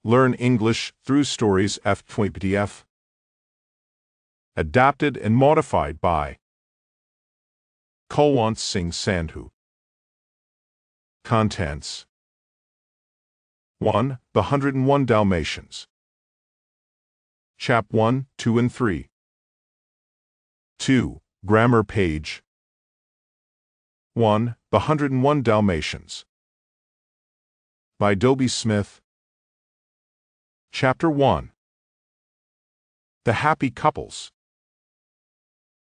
Learn English through stories F28. Adapted and modified by Kulwant Singh Sandhu. Contents: 1. The 101 Dalmatians. Chap 1, 2 and 3. 2. Grammar page. 1. The 101 Dalmatians. By Dodie Smith. Chapter 1. The Happy Couples.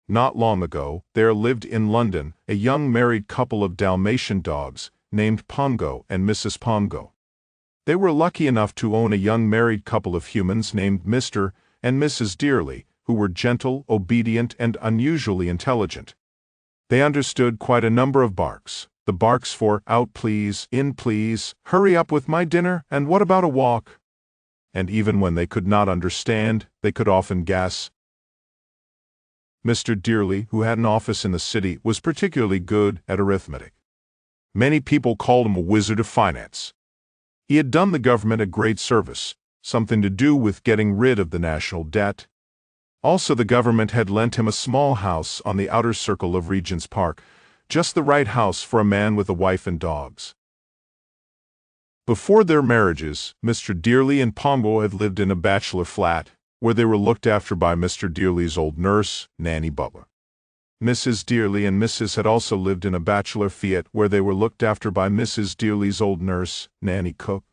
Not long ago, there lived in London a young married couple of Dalmatian dogs named Pongo and Mrs. Pongo. They were lucky enough to own a young married couple of humans named Mr. and Mrs. Dearly, who were gentle, obedient, and unusually intelligent. They understood quite a number of barks. The barks for out please, in please, hurry up with my dinner, and what about a walk? And even when they could not understand, they could often guess. Mr. Dearly, who had an office in the city, was particularly good at arithmetic. Many people called him a wizard of finance. He had done the government a great service, something to do with getting rid of the national debt. Also, the government had lent him a small house on the outer circle of Regent's Park, just the right house for a man with a wife and dogs. Before their marriages, Mr. Dearly and Pongo had lived in a bachelor flat, where they were looked after by Mr. Dearly's old nurse, Nanny Butler. Mrs. Dearly and Mrs. had also lived in a bachelor fiat, where they were looked after by Mrs. Dearly's old nurse, Nanny Cook.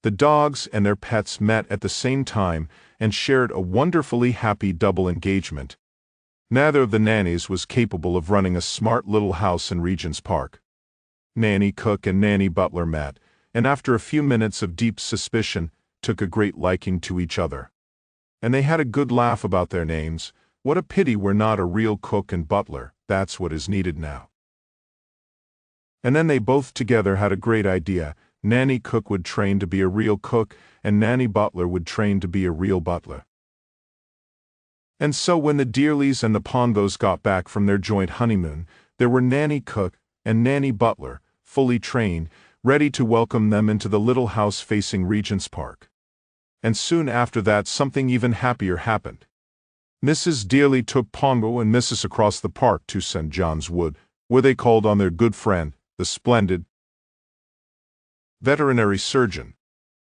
The dogs and their pets met at the same time and shared a wonderfully happy double engagement. Neither of the nannies was capable of running a smart little house in Regent's Park. Nanny Cook and Nanny Butler met, and after a few minutes of deep suspicion, took a great liking to each other. And they had a good laugh about their names. What a pity we're not a real cook and butler, that's what is needed now. And then they both together had a great idea. Nanny Cook would train to be a real cook, and Nanny Butler would train to be a real butler. And so when the Dearlys and the Pongos got back from their joint honeymoon, there were Nanny Cook and Nanny Butler, fully trained, ready to welcome them into the little house facing Regent's Park. And soon after that something even happier happened. Mrs. Dearly took Pongo and Mrs. across the park to St. John's Wood, where they called on their good friend, the splendid veterinary surgeon.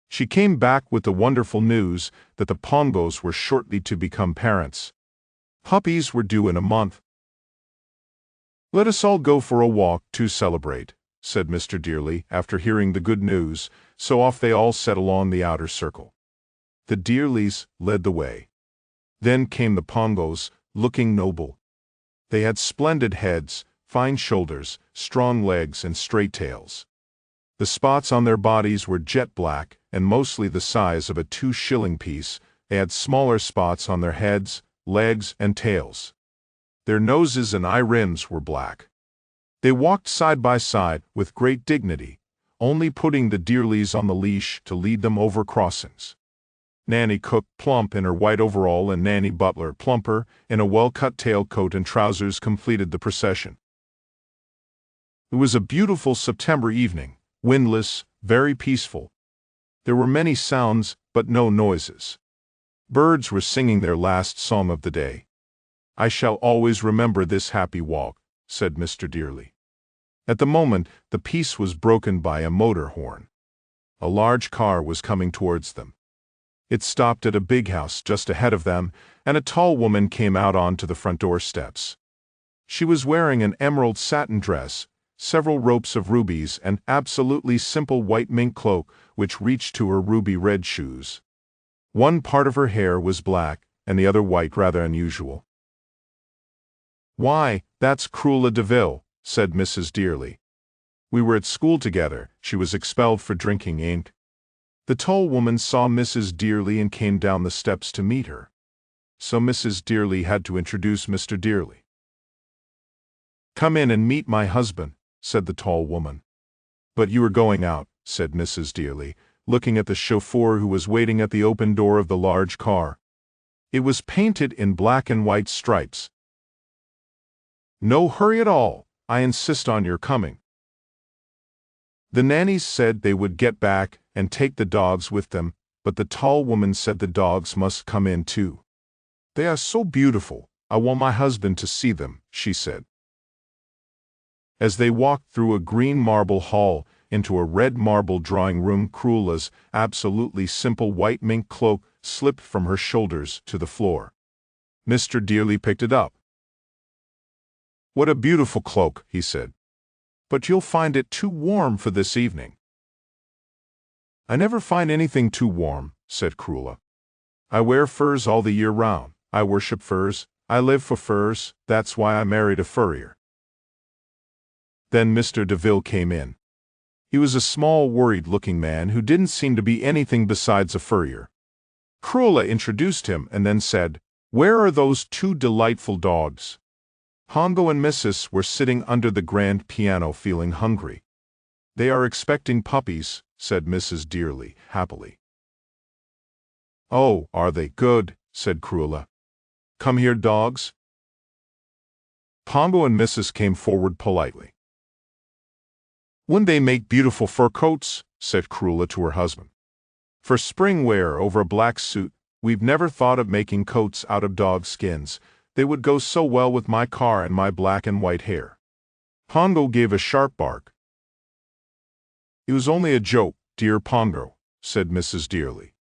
She came back with the wonderful news that the Pongos were shortly to become parents. Puppies were due in a month. "Let us all go for a walk to celebrate," said Mr. Dearly after hearing the good news, so off they all set along the outer circle. The Dearlys led the way. Then came the Pongos, looking noble. They had splendid heads, fine shoulders, strong legs, and straight tails. The spots on their bodies were jet black and mostly the size of a 2-shilling piece. They had smaller spots on their heads, legs, and tails. Their noses and eye rims were black. They walked side by side with great dignity, only putting the Dearlys on the leash to lead them over crossings. Nanny Cook, plump in her white overall, and Nanny Butler, plumper, in a well-cut tailcoat and trousers, completed the procession. It was a beautiful September evening, windless, very peaceful. There were many sounds, but no noises. Birds were singing their last song of the day. "I shall always remember this happy walk," said Mr. Dearly. At the moment, the peace was broken by a motor horn. A large car was coming towards them. It stopped at a big house just ahead of them, and a tall woman came out onto the front door steps. She was wearing an emerald satin dress, several ropes of rubies, and absolutely simple white mink cloak which reached to her ruby-red shoes. One part of her hair was black, and the other white, rather unusual. "Why, that's Cruella de Vil," said Mrs. Dearly. "We were at school together. She was expelled for drinking ink." The tall woman saw Mrs. Dearly and came down the steps to meet her. So Mrs. Dearly had to introduce Mr. Dearly. "Come in and meet my husband," said the tall woman. "But you are going out," said Mrs. Dearly, looking at the chauffeur who was waiting at the open door of the large car. It was painted in black and white stripes. "No hurry at all. I insist on your coming." The nannies said they would get back and take the dogs with them, but the tall woman said the dogs must come in too. "They are so beautiful, I want my husband to see them," she said. As they walked through a green marble hall into a red marble drawing room, Cruella's absolutely simple white mink cloak slipped from her shoulders to the floor. Mr. Dearly picked it up. "What a beautiful cloak," he said. "But you'll find it too warm for this evening." "I never find anything too warm," said Cruella. "I wear furs all the year round. I worship furs. I live for furs. That's why I married a furrier." Then Mr. Deville came in. He was a small, worried-looking man who didn't seem to be anything besides a furrier. Cruella introduced him and then said, "Where are those two delightful dogs?" Pongo and Mrs. were sitting under the grand piano feeling hungry. "They are expecting puppies," said Mrs. Dearly, happily. "Oh, are they? Good," said Cruella. "Come here, dogs." Pongo and Mrs. came forward politely. "Wouldn't they make beautiful fur coats?" said Cruella to her husband. "For spring wear over a black suit. We've never thought of making coats out of dog skins. They would go so well with my car and my black and white hair." Pongo gave a sharp bark. "It was only a joke, dear Pongo," said Mrs. Dearly.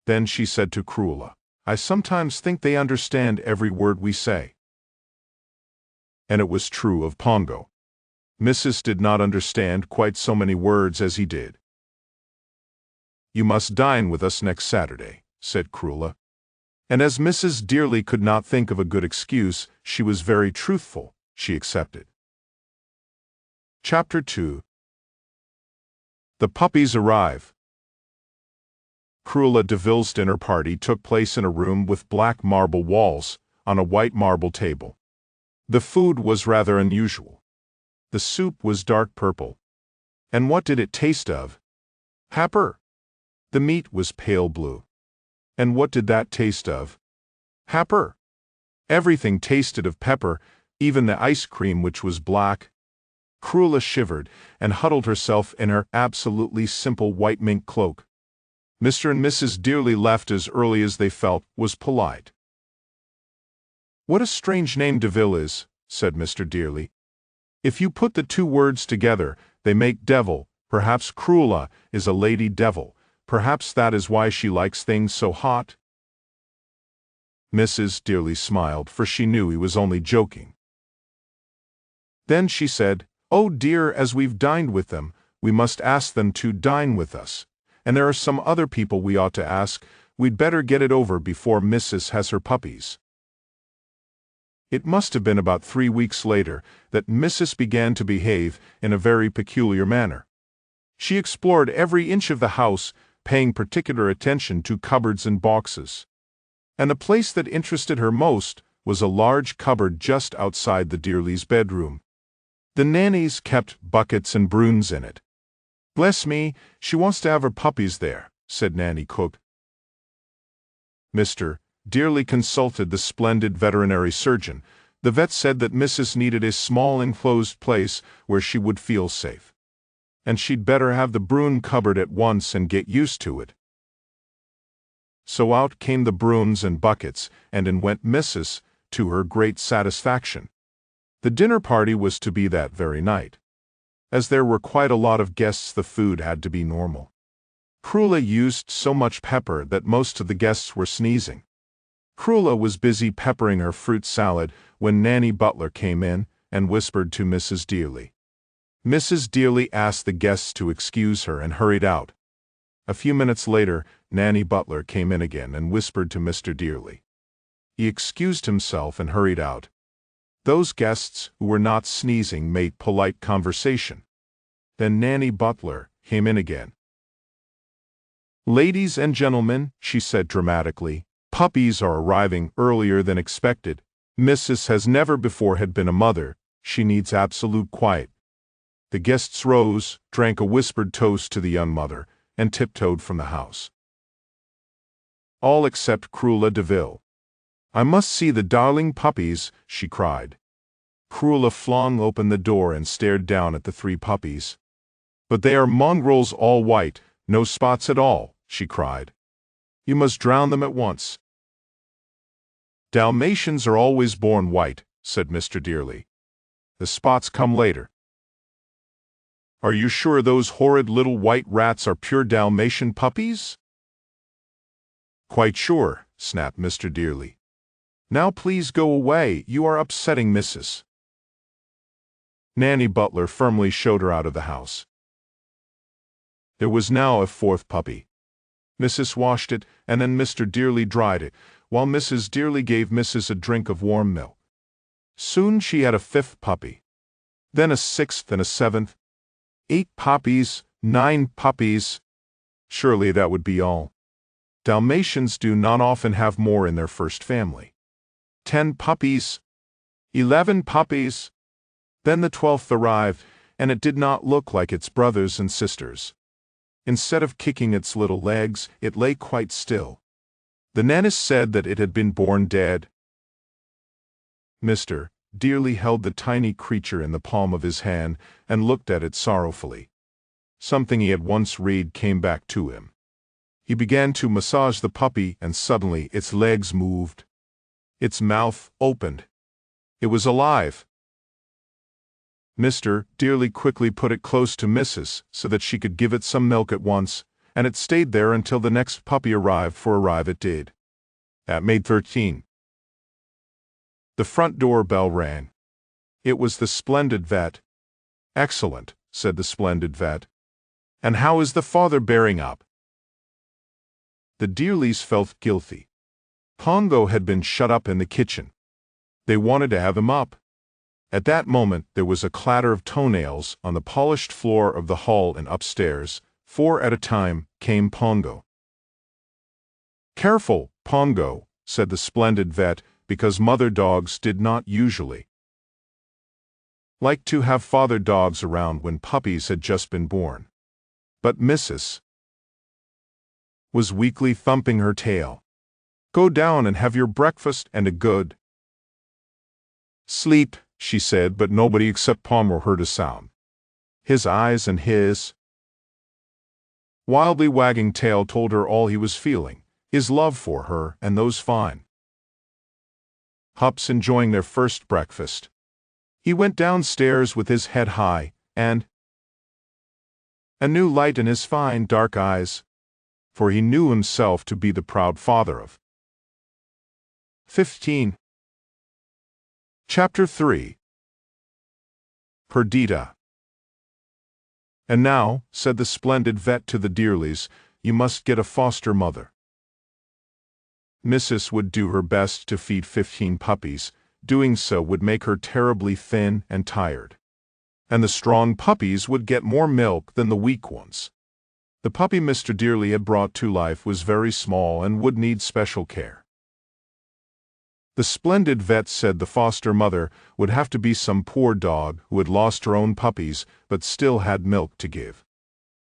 Then she said to Cruella, "I sometimes think they understand every word we say." And it was true of Pongo. Mrs. did not understand quite so many words as he did. "You must dine with us next Saturday," said Cruella. And as Mrs. Dearly could not think of a good excuse, she was very truthful. She accepted. Chapter 2. The Puppies Arrive. Cruella de Vil's dinner party took place in a room with black marble walls, on a white marble table. The food was rather unusual. The soup was dark purple. And what did it taste of? Pepper. The meat was pale blue. And what did that taste of? Pepper. Everything tasted of pepper, even the ice cream, which was black. Cruella shivered and huddled herself in her absolutely simple white mink cloak. Mr. and Mrs. Dearly left as early as they felt was polite. "What a strange name Deville is," said Mr. Dearly. "If you put the two words together, they make devil. Perhaps Cruella is a lady devil. Perhaps that is why she likes things so hot." Mrs. Dearly smiled, for she knew he was only joking. Then she said, "Oh dear, as we've dined with them, we must ask them to dine with us. And there are some other people we ought to ask. We'd better get it over before Mrs. has her puppies." It must have been about 3 weeks later that Mrs. began to behave in a very peculiar manner. She explored every inch of the house, paying particular attention to cupboards and boxes. And the place that interested her most was a large cupboard just outside the Dearlys' bedroom. The nannies kept buckets and brooms in it. "Bless me, she wants to have her puppies there," said Nanny Cook. Mr. Dearly consulted the splendid veterinary surgeon. The vet said that Mrs. needed a small enclosed place where she would feel safe. And she'd better have the broom cupboard at once and get used to it. So out came the brooms and buckets, and in went Mrs., to her great satisfaction. The dinner party was to be that very night. As there were quite a lot of guests, the food had to be normal. Cruella used so much pepper that most of the guests were sneezing. Cruella was busy peppering her fruit salad when Nanny Butler came in and whispered to Mrs. Dearly. Mrs. Dearly asked the guests to excuse her and hurried out. A few minutes later, Nanny Butler came in again and whispered to Mr. Dearly. He excused himself and hurried out. Those guests who were not sneezing made polite conversation. Then Nanny Butler came in again. "Ladies and gentlemen," she said dramatically, "puppies are arriving earlier than expected. Mrs. has never before had been a mother. She needs absolute quiet." The guests rose, drank a whispered toast to the young mother, and tiptoed from the house. All except Cruella de Vil. "I must see the darling puppies," she cried. Cruella flung open the door and stared down at the 3 puppies. "But they are mongrels, all white, no spots at all," she cried. You must drown them at once." "Dalmatians are always born white," said Mr. Dearly. "The spots come later." "Are you sure those horrid little white rats are pure Dalmatian puppies?" "Quite sure," snapped Mr. Dearly. "Now please go away, you are upsetting Mrs. Nanny Butler firmly showed her out of the house. There was now a fourth puppy. Mrs. washed it, and then Mr. Dearly dried it, while Mrs. Dearly gave Mrs. a drink of warm milk. Soon she had a fifth puppy, then a sixth and a seventh, 8 puppies, 9 puppies. Surely that would be all. Dalmatians do not often have more in their first family. 10 puppies, 11 puppies. Then the 12th arrived, and it did not look like its brothers and sisters. Instead of kicking its little legs, it lay quite still. The nanness said that it had been born dead. Mr. Dearly held the tiny creature in the palm of his hand and looked at it sorrowfully. Something he had once read came back to him. He began to massage the puppy, and suddenly its legs moved. Its mouth opened. It was alive. Mr. Dearly quickly put it close to Mrs. so that she could give it some milk at once, and it stayed there until the next puppy arrived, for arrive it did. That made 13. The front door bell rang. It was the splendid vet. "Excellent," said the splendid vet. "And how is the father bearing up?" The Dearlys felt guilty. Pongo had been shut up in the kitchen. They wanted to have him up. At that moment there was a clatter of toenails on the polished floor of the hall, and upstairs, 4 at a time, came Pongo. "Careful, Pongo," said the splendid vet, because mother dogs did not usually like to have father dogs around when puppies had just been born. But Mrs. was weakly thumping her tail. "Go down and have your breakfast and a good sleep," she said, but nobody except Palmer heard a sound. His eyes and his wildly wagging tail told her all he was feeling, his love for her and those fine pups enjoying their first breakfast. He went downstairs with his head high, and a new light in his fine dark eyes, for he knew himself to be the proud father of 15. Chapter 3. Perdita. "And now," said the splendid vet to the Dearlys, "you must get a foster mother." Mrs. would do her best to feed 15 puppies. Doing so would make her terribly thin and tired. And the strong puppies would get more milk than the weak ones. The puppy Mr. Dearly had brought to life was very small and would need special care. The splendid vet said the foster mother would have to be some poor dog who had lost her own puppies but still had milk to give.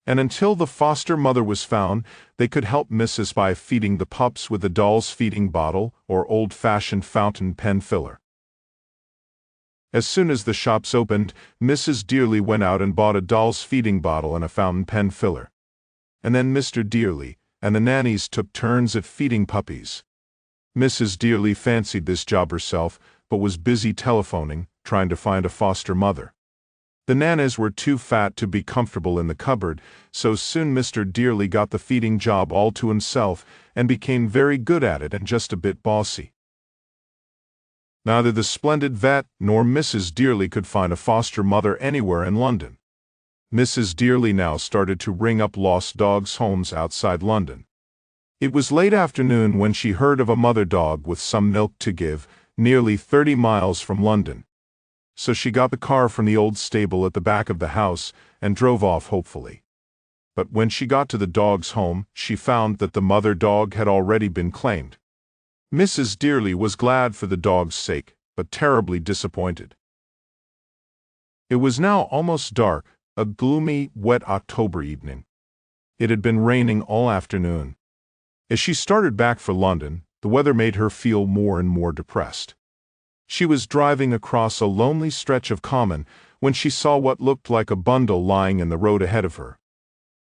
And until the foster mother was found, they could help Mrs. by feeding the pups with a doll's feeding bottle or old-fashioned fountain pen filler. As soon as the shops opened, Mrs. Dearly went out and bought a doll's feeding bottle and a fountain pen filler. And then Mr. Dearly and the nannies took turns at feeding puppies. Mrs. Dearly fancied this job herself, but was busy telephoning, trying to find a foster mother. The nannies were too fat to be comfortable in the cupboard, so soon Mr. Dearly got the feeding job all to himself and became very good at it and just a bit bossy. Neither the splendid vet nor Mrs. Dearly could find a foster mother anywhere in London. Mrs. Dearly now started to ring up lost dogs' homes outside London. It was late afternoon when she heard of a mother dog with some milk to give, nearly 30 miles from London. So she got the car from the old stable at the back of the house and drove off hopefully. But when she got to the dog's home, she found that the mother dog had already been claimed. Mrs. Dearly was glad for the dog's sake, but terribly disappointed. It was now almost dark, a gloomy, wet October evening. It had been raining all afternoon. As she started back for London, the weather made her feel more and more depressed. She was driving across a lonely stretch of common when she saw what looked like a bundle lying in the road ahead of her.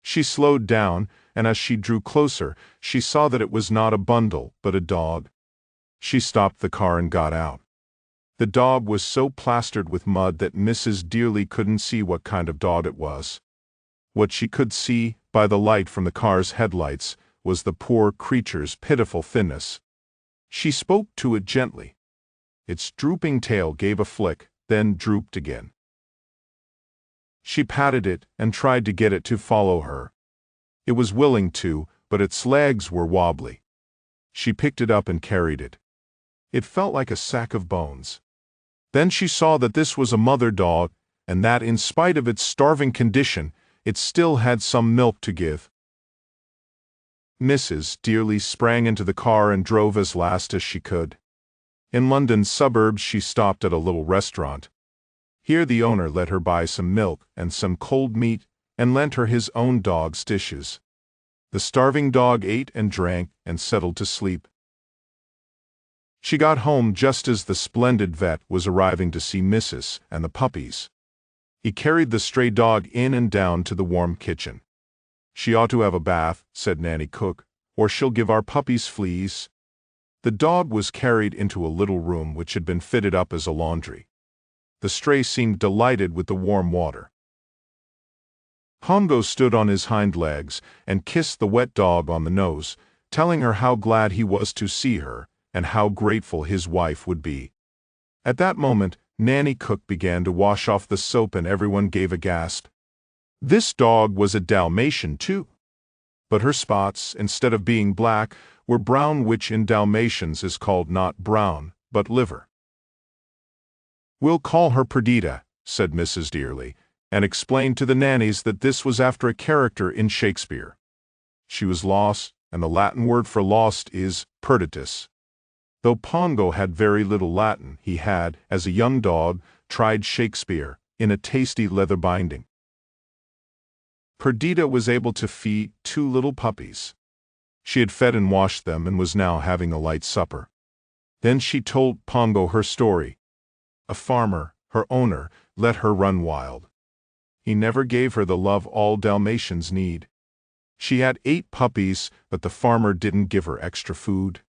She slowed down, and as she drew closer, she saw that it was not a bundle, but a dog. She stopped the car and got out. The dog was so plastered with mud that Mrs. Dearly couldn't see what kind of dog it was. What she could see, by the light from the car's headlights, was the poor creature's pitiful thinness. She spoke to it gently. Its drooping tail gave a flick, then drooped again. She patted it and tried to get it to follow her. It was willing to, but its legs were wobbly. She picked it up and carried it. It felt like a sack of bones. Then she saw that this was a mother dog, and that in spite of its starving condition, it still had some milk to give. Mrs. Dearly sprang into the car and drove as fast as she could. In London's suburbs she stopped at a little restaurant. Here the owner let her buy some milk and some cold meat, and lent her his own dog's dishes. The starving dog ate and drank and settled to sleep. She got home just as the splendid vet was arriving to see Mrs. and the puppies. He carried the stray dog in and down to the warm kitchen. "She ought to have a bath," said Nanny Cook, "or she'll give our puppies fleas." The dog was carried into a little room which had been fitted up as a laundry. The stray seemed delighted with the warm water. Pongo stood on his hind legs and kissed the wet dog on the nose, telling her how glad he was to see her and how grateful his wife would be. At that moment, Nanny Cook began to wash off the soap and everyone gave a gasp. This dog was a Dalmatian too. But her spots, instead of being black, were brown, which in Dalmatians is called not brown, but liver. "We'll call her Perdita," said Mrs. Dearly, and explained to the nannies that this was after a character in Shakespeare. She was lost, and the Latin word for lost is perditus. Though Pongo had very little Latin, he had, as a young dog, tried Shakespeare in a tasty leather binding. Perdita was able to feed 2 little puppies. She had fed and washed them and was now having a light supper. Then she told Pongo her story. A farmer, her owner, let her run wild. He never gave her the love all Dalmatians need. She had 8 puppies, but the farmer didn't give her extra food.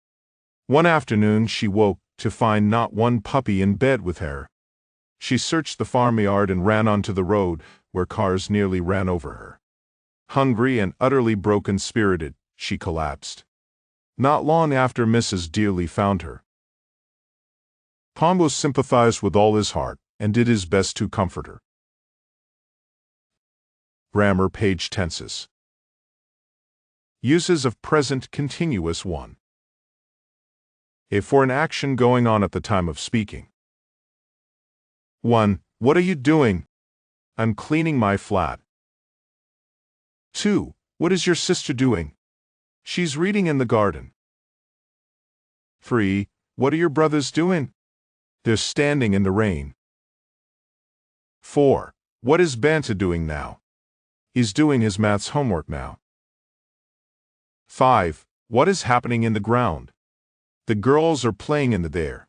One afternoon she woke to find not one puppy in bed with her. She searched the farmyard and ran onto the road, where cars nearly ran over her. Hungry and utterly broken-spirited, she collapsed. Not long after Mrs. Dearly found her. Pongo sympathized with all his heart and did his best to comfort her. Grammar page tenses. Uses of present continuous 1. A for an action going on at the time of speaking. 1. What are you doing? I'm cleaning my flat. 2. What is your sister doing? She's reading in the garden. 3. What are your brothers doing? They're standing in the rain. 4. What is Banta doing now? He's doing his maths homework now. 5. What is happening in the ground? The girls are playing in the there.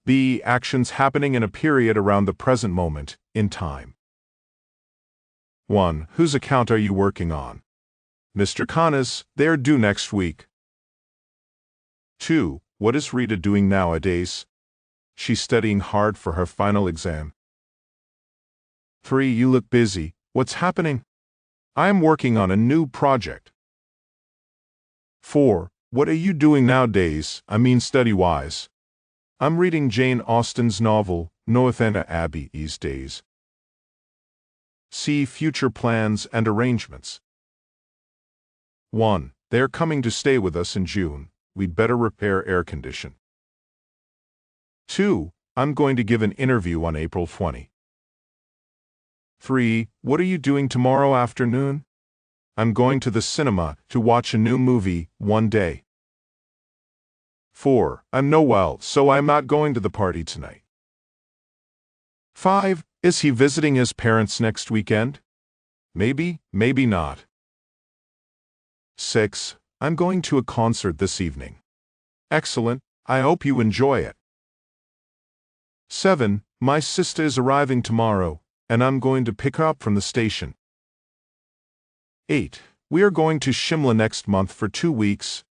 B. Actions happening in a period around the present moment, in time. 1. Whose account are you working on? Mr. Khanna's, they're due next week. 2. What is Rita doing nowadays? She's studying hard for her final exam. 3. You look busy. What's happening? I am working on a new project. 4. What are you doing nowadays, I mean study-wise? I'm reading Jane Austen's novel, Northanger Abbey, these days. See future plans and arrangements. 1. They're coming to stay with us in June. We'd better repair air condition. 2. I'm going to give an interview on April 20. 3. What are you doing tomorrow afternoon? I'm going to the cinema to watch a new movie, one day. 4. I'm no well, so I'm not going to the party tonight. 5. Is he visiting his parents next weekend? Maybe, maybe not. 6. I'm going to a concert this evening. Excellent, I hope you enjoy it. 7. My sister is arriving tomorrow, and I'm going to pick her up from the station. 8. We are going to Shimla next month for 2 weeks,